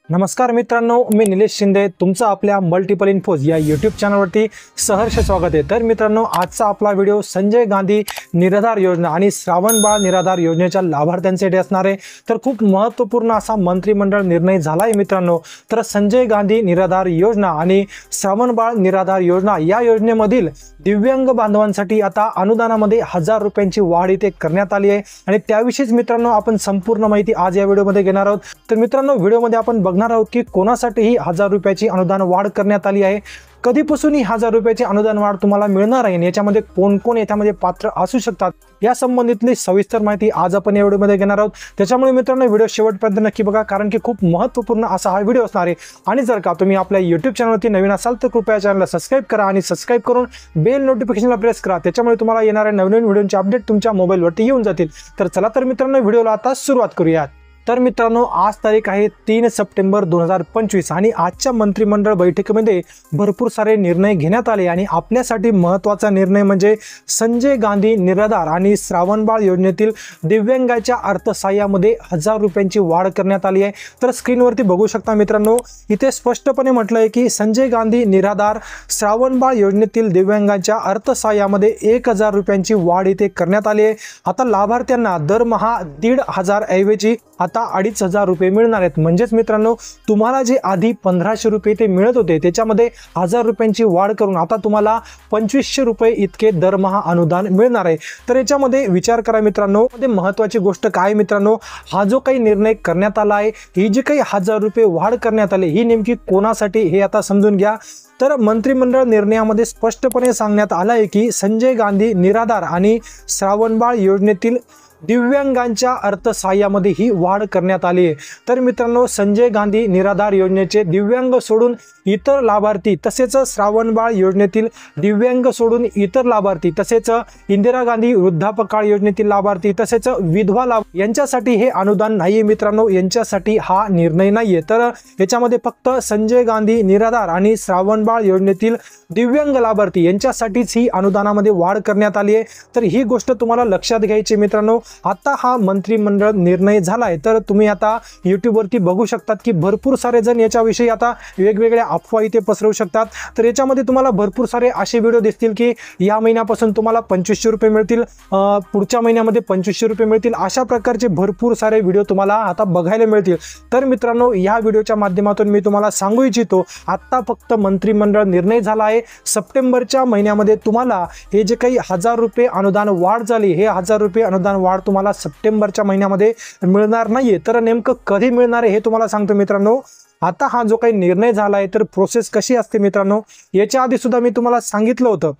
नमस्कार मित्रांनो, मी निलेश शिंदे तुमचं आपल्या मल्टिपल इन्फोज या यूट्यूब चॅनलवरती सहर्ष स्वागत आहे। तर मित्रांनो, आजचा आपला व्हिडिओ संजय गांधी निराधार योजना आणि श्रावणबाळ निराधार योजनेच्या लाभार्थ्यांसाठी असणार आहे। तर खूप महत्त्वपूर्ण असा मंत्रिमंडळ निर्णय झाला आहे मित्रांनो। तर संजय गांधी निराधार योजना आणि श्रावणबाळ निराधार योजना या योजनेमधील दिव्यांग बांधवांसाठी आता अनुदानामध्ये 1000 रुपयांची वाढ इथे करण्यात आली आहे आणि त्याविषयीच मित्रांनो आपण संपूर्ण माहिती आज या व्हिडिओमध्ये घेणार आहोत। तर मित्रांनो, व्हिडिओमध्ये आपण बघणार आहोत की कोणासाठी ही 1000 रुपयाची अनुदान वाढ करण्यात आली आहे, कधीपासून ही 1000 रुपयाची अनुदान वाढ तुम्हाला मिळणार आहे, याच्यामध्ये कोण कोण याच्यामध्ये पात्र असू शकतात या संबंधितली सविस्तर माहिती आज आपण या व्हिडिओमध्ये घेणार आहोत। त्याच्यामुळे मित्रांनो, व्हिडिओ शेवटपर्यंत नक्की बघा, कारण की खूप महत्त्वपूर्ण असा हा व्हिडिओ असणार आहे। आणि जर का तुम्ही आपल्या YouTube चॅनलवरती नवीन असाल तर कृपया चॅनलला सबस्क्राइब करा आणि सबस्क्राइब करून बेल नोटिफिकेशनला प्रेस करा, त्याच्यामुळे तुम्हाला येणाऱ्या नवीन व्हिडिओचे अपडेट तुमच्या मोबाईलवरती येऊन जातील। तर चला तर मित्रांनो, व्हिडिओला आता सुरुवात करूयात। तर मित्रांनो, आज तारीख आहे 3 सप्टेंबर 2025 आणि आजच्या मंत्रिमंडळ बैठकीमध्ये भरपूर सारे निर्णय घेण्यात आले आणि आपल्यासाठी महत्त्वाचा निर्णय म्हणजे संजय गांधी निराधार आणि श्रावणबाळ योजनेतील दिव्यांगाच्या अर्थसहाय्यामध्ये 1000 रुपयांची वाढ करण्यात आली आहे। तर स्क्रीनवरती बघू शकता मित्रांनो, इथे स्पष्टपणे म्हटलं आहे की संजय गांधी निराधार श्रावणबाळ योजनेतील दिव्यांगाच्या अर्थसहाय्यामध्ये 1000 रुपयांची वाढ इथे करण्यात आली आहे। आता लाभार्थ्यांना दरमहा 1500 ऐवजी आता 2500 रुपये मिळणार आहेत। म्हणजेच मित्रांनो, तुम्हाला जे आधी 1500 रुपये ते मिळत होते त्याच्यामध्ये 1000 रुपयांची वाढ करून आता तुम्हाला 2500 रुपये इतके दरमहा अनुदान मिळणार आहे। तर याच्यामध्ये विचार करा मित्रांनो, महत्त्वाची गोष्ट काय मित्रांनो, हा जो काही निर्णय करण्यात आला आहे, ही जी काही 1000 रुपये वाढ करण्यात आली ही नेमकी कोणासाठी हे आता समजून घ्या। तर मंत्रिमंडळ निर्णयामध्ये स्पष्टपणे सांगण्यात आलं आहे की संजय गांधी निराधार आणि श्रावणबाळ योजनेतील दिव्यांगांच्या अर्थसहाय्यामध्ये ही वाढ करण्यात आली आहे। तर मित्रांनो, संजय गांधी निराधार योजनेचे दिव्यांग सोडून इतर लाभार्थी, तसेच श्रावणबाळ योजनेतील दिव्यांग सोडून इतर लाभार्थी, तसेच इंदिरा गांधी वृद्धापकाळ योजनेतील लाभार्थी, तसेच विधवा लाभ यांच्यासाठी हे अनुदान नाहीये मित्रांनो, यांच्यासाठी हा निर्णय नाहीये। तर याच्यामध्ये फक्त संजय गांधी निराधार आणि श्रावणबाळ योजनेतील दिव्यांग लाभार्थी यांच्यासाठीच ही अनुदानामध्ये वाढ करण्यात आली आहे। तर ही गोष्ट तुम्हाला लक्षात घ्यायची मित्रांनो। आता हा मंत्रिमंडळ निर्णय झालाय, तर तुम्ही आता YouTube वरती बघू शकतात की भरपूर सारे जण याच्याविषयी आता वेगवेगळ्या अफवा इथे पसरवू शकतात। तर याच्यामध्ये तुम्हाला भरपूर सारे असे व्हिडिओ दिसतील की या महिन्यापासून तुम्हाला 2500 रुपये मिळतील, पुढच्या महिन्यामध्ये 2500 रुपये मिळतील, अशा प्रकारचे भरपूर सारे व्हिडिओ तुम्हाला आता बघायला मिळतील। तर मित्रांनो, या व्हिडिओच्या माध्यमातून मी तुम्हाला सांगू इच्छितो, आता फक्त मंत्रिमंडळ निर्णय झाला आहे। सप्टेंबरच्या महिन्यामध्ये तुम्हाला हे जे काही 1000 रुपये अनुदान वाढ झाली, हे 1000 रुपये अनुदान वाढ तुम्हाला सप्टेंबरच्या महिन्यामध्ये मिळणार नाहीये। तर नेमकं कधी मिळणार आहे हे तुम्हाला सांगतो मित्रांनो। आता हा जो काही निर्णय झाला आहे, तर प्रोसेस कशी असते मित्रांनो, याच्या आधी सुद्धा मी तुम्हाला सांगितलं होतं।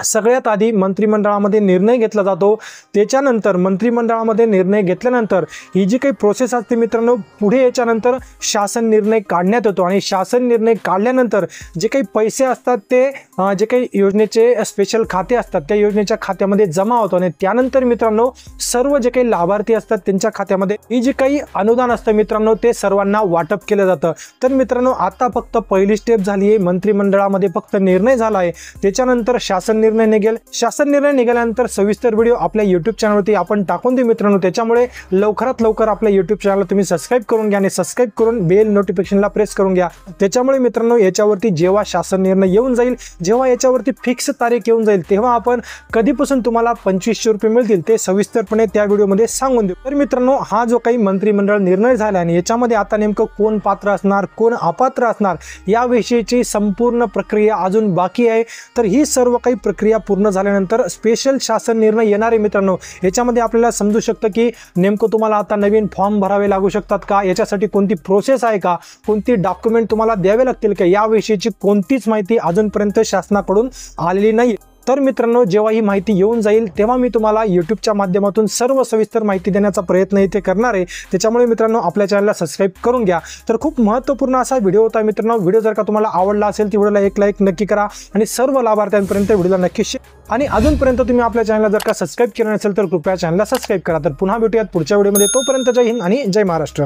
सगळ्यात आधी मंत्रिमंडळामध्ये निर्णय घेतला जातो, त्याच्यानंतर मंत्रिमंडळामध्ये निर्णय घेतल्यानंतर ही जी काही प्रोसेस असते मित्रांनो, पुढे याच्यानंतर शासन निर्णय काढण्यात येतो आणि शासन निर्णय काढल्यानंतर जे काही पैसे असतात ते जे काही योजनेचे स्पेशल खाते असतात त्या योजनेच्या खात्यामध्ये जमा होतो आणि त्यानंतर मित्रांनो, सर्व जे काही लाभार्थी असतात त्यांच्या खात्यामध्ये ही जी काही अनुदान असतं मित्रांनो, ते सर्वांना वाटप केलं जातं। तर मित्रांनो, आता फक्त पहिली स्टेप झाली आहे, मंत्रिमंडळामध्ये फक्त निर्णय झाला आहे, त्याच्यानंतर शासन निर्णय निघेल। शासन निर्णय निघाल्यानंतर सविस्तर व्हिडिओ आपल्या YouTube चॅनलवरती आपण टाकून देऊ मित्रांनो, त्याच्यामुळे लवकरात लवकर आपल्या YouTube चॅनलला तुम्ही सबस्क्राइब करून घ्या आणि सबस्क्राइब करून बेल नोटिफिकेशनला प्रेस करून घ्या। त्याच्यामुळे मित्रांनो, याच्यावरती जेव्हा शासन निर्णय येऊन जाईल, जेव्हा याच्यावरती फिक्स तारीख येऊन जाईल, तेव्हा आपण कधीपासून तुम्हाला 2500 रुपये मिळतील ते सविस्तरपणे त्या व्हिडिओमध्ये सांगून देऊ। तर मित्रांनो, हा जो काही मंत्रिमंडळ निर्णय झाला आणि याच्यामध्ये आता नेमकं कोण पात्र असणार, कोण अपात्र असणार याविषयीची संपूर्ण प्रक्रिया अजून बाकी आहे। तर ही सर्व काही प्रक्रिया पूर्ण झाल्यानंतर स्पेशल शासन निर्णय येणार आहे मित्रांनो। याच्यामध्ये आपल्याला समजू शकतं की नेमकं तुम्हाला आता नवीन फॉर्म भरावे लागू शकतात का, याच्यासाठी कोणती प्रोसेस आहे का, कोणती डॉक्युमेंट तुम्हाला द्यावे लागतील का, याविषयीची कोणतीच माहिती अजूनपर्यंत शासनाकडून आलेली नाही। तर मित्रांनो, जेव्हा ही माहिती येऊन जाईल तेव्हा मी तुम्हाला YouTubeच्या माध्यमातून सर्व सविस्तर माहिती देण्याचा प्रयत्न इथे करणार आहे। त्याच्यामुळे मित्रांनो, आपल्या चॅनलला सबस्क्राइब करून घ्या। तर खूप महत्त्वपूर्ण असा व्हिडिओ होता मित्रांनो। व्हिडिओ जर का तुम्हाला आवडला असेल तर व्हिडिओला एक लाईक नक्की करा आणि सर्व लाभार्थ्यांपर्यंत व्हिडिओला नक्की शेअर। आणि अजूनपर्यंत तुम्ही आपल्या चॅनलला जर का सबस्क्राइब केलं नसेल तर कृपया चॅनलला सबस्क्राइब करा। तर पुन्हा भेटूयात पुढच्या व्हिडिओमध्ये, तोपर्यंत जय हिंद आणि जय महाराष्ट्र।